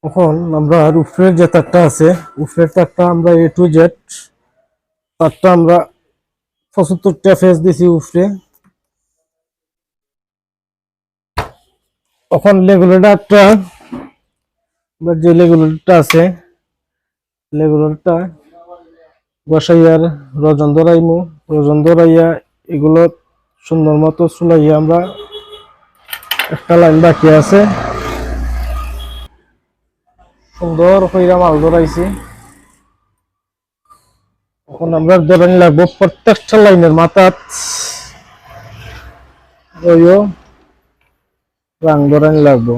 এখন আমরা উপরের যে তারটা আছে, উপরের তারটা আমরা এ টু জেড তারটা আমরা 75টা ফেজ দিছি উপরে। এখন রেগুলেটরটা যে রেগুলেটরটা আছে, রেগুলেটরটা বসাইয়ার রজন ধরাইয়া এগুলো সুন্দর মতো চুলাইয়া আমরা একটা লাইন বাকি আছে, সুন্দর কইরা মাল ধরাইছি। এখন আমরা ধরে লাগবো প্রত্যেকটা লাইনের মাথাত রাং ধরানি লাগবো।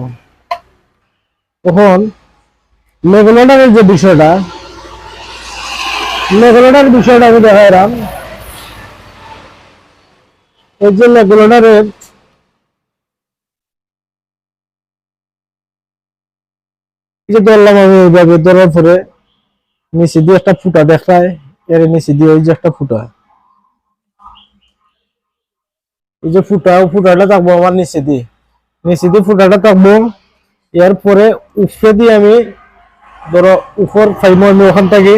তখন লেগুলেটরের যে বিষয়টা, আমি দেখাইলাম। এই যে লেগুলেটরের যে ধরলাম আমি এইভাবে ধরার পরে নিচে দিয়ে একটা ফুটা দেখায়, এর নিচে দিয়ে ওই যে একটা ফুটা, এই যে ফুটাটা থাকবো আমার নিচে দিয়ে ফুটাটা থাকবো। এরপরে উপরে দিয়ে আমি ধরো উপর ফাইভ আমি ওখান থেকে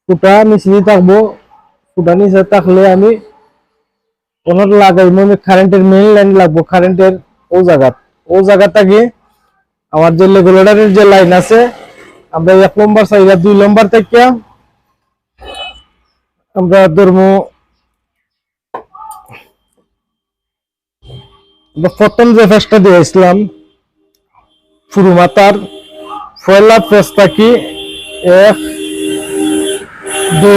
ফুটা নিচে দিয়ে থাকবো। ফুটা নিচে থাকলে আমি ওনার লাগাইবো, আমি কারেন্টের মেইন লাইন লাগবো কারেন্টের ও জায়গাটাকে আমার যে রেগুলেটরের যে লাইন আছে, আমরা 1 নম্বর সাইডে 2 নম্বর থেকে আমরা ধরবো। প্রথম যে ফেসটা দিয়েছিলাম পুরো মাথার পয়লা ফেসটা কি 1 2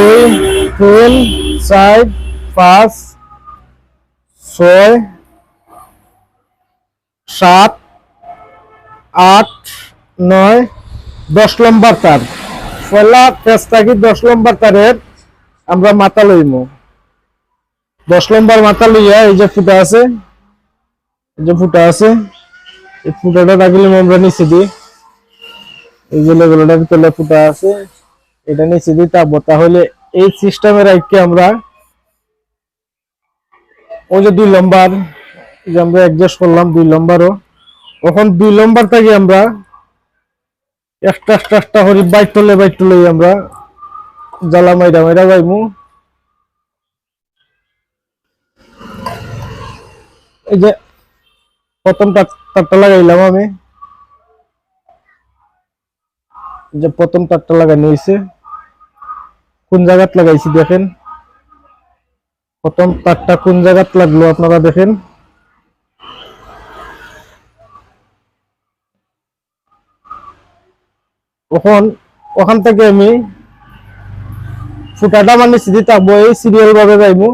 3 4 5 6 7 8 9 10 নম্বর তার। পয়লা ফেসটা কি 10 নম্বর তারের আমরা মাথা লইমু। 10 নম্বর মাথা লইয়া এই যে ফুটা আছে, এই ফুটাটা রাখলে আমরা নিচে দিই। এই যে লেগুলেটরের ভিতরে ফুটা আছে, এটা নিচে দিই তাপবো। তাহলে এই সিস্টেমে রাখি আমরা ওই যে 2 নম্বর যে আমরা অ্যাডজাস্ট করলাম 2 নম্বরও। এখন 2 নম্বর থেকে আমরা একটা হরি বাইট তুলে আমরা জ্বালা মাইরা যাইমু। এই যে প্রথম তারটা লাগাইলাম আমি, যে প্রথম তারটা লাগানো হয়েছে, কোন জায়গাত লাগাইছি দেখেন। প্রথম তারটা কোন জায়গাত লাগলো আপনারা দেখেন। ওখান থেকে আমি ফুটাটা আমার নিচে দিয়ে থাকবো, এই সিরিয়াল ভাবে যাইবো।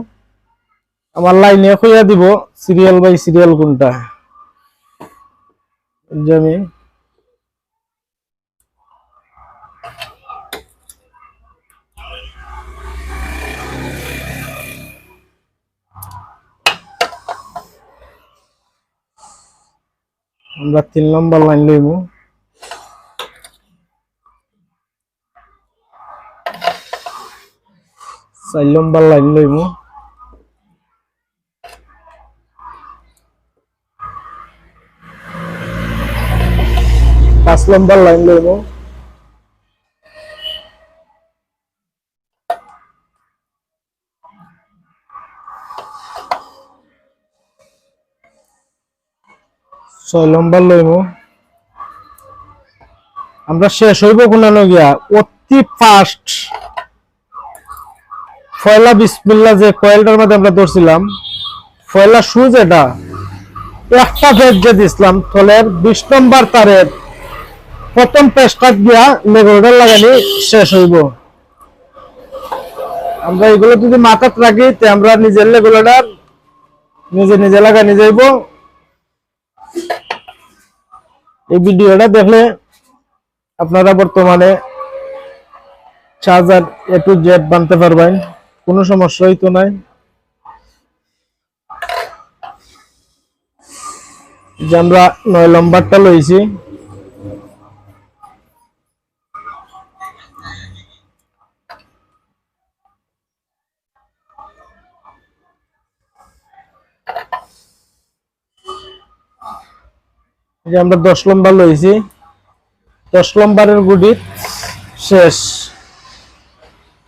আমার লাইনে খুঁজে দিব সিরিয়াল বাই সিরিয়াল কোনটা। যে আমি আমরা 3 নম্বর লাইন লইব। 4 নম্বর লাইন লইব। 5 নম্বর লাইন লইব। 6 নম্বর লইব। আমরা শেষ হইব কোনানো গিয়া অতি ফাস্ট পয়লা বিসমিল্লাহ যে কয়েলটার মধ্যে আমরা ধরছিলাম, পয়লা সুজ এটা একটা ফেজ যে দিছিলাম থলের 20 নম্বর তারের প্রথম পেজটা গিয়া লেগুলেটর লাগানি শেষ হইব। আমরা এগুলো যদি মাথাত রাখি তে আমরা নিজের লেগুলেটর নিজে লাগানি যাইব। এই ভিডিওটা দেখলে আপনারা বর্তমানে চার্জার এ টু জেড বানতে পারবেন, কোনো সমস্যা হইতো নাই। যে আমরা 9 নম্বরটা লইছি, যে আমরা 10 নম্বর লইছি। 10 নম্বরের গুটি শেষ।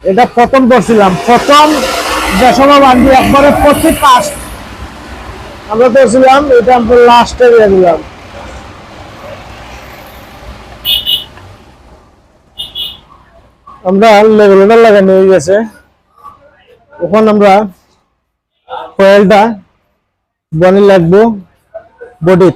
এটা প্রথম করছিলাম, প্রথম যে সময় বান্ধি একবারে প্রতি কাজ আমরা করছিলাম, এটা আমরা লাস্টে দিয়ে দিলাম। আমরা লেগুলেটর লাগানো হয়ে গেছে, এখন আমরা কয়েলটা বনে লাগবো বডি।